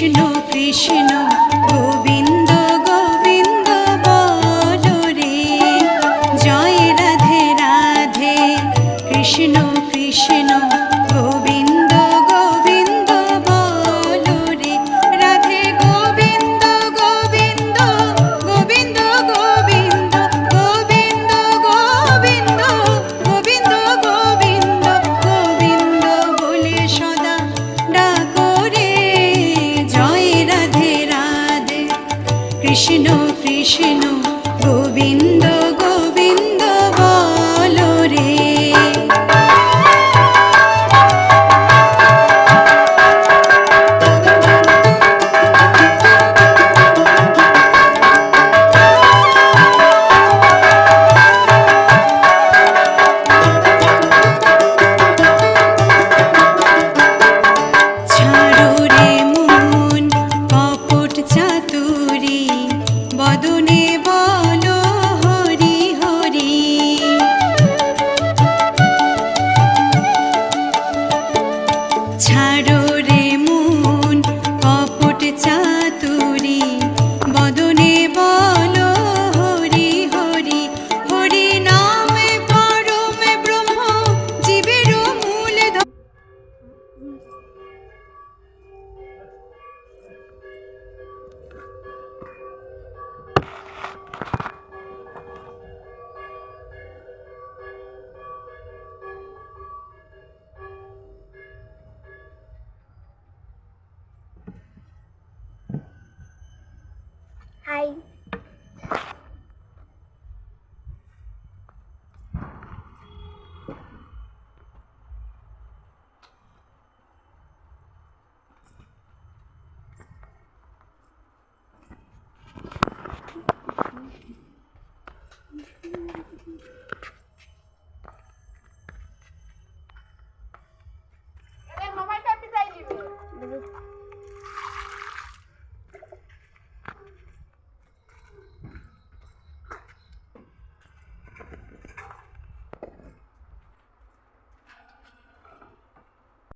কৃষ্ণ কৃষ্ণ গোবিন্দ গোবিন্দ বলো রে, জয় রাধে রাধে কৃষ্ণ কৃষ্ণ গোবিন্দ গোবিন্দ বলো রে, রাধে গোবিন্দ গোবিন্দ গোবিন্দ গোবিন্দ গোবিন্দ গোবিন্দ গোবিন্দ গোবিন্দ গোবিন্দ বলে সদা ডাকো রে, জয় রাধে রাধে কৃষ্ণ কৃষ্ণ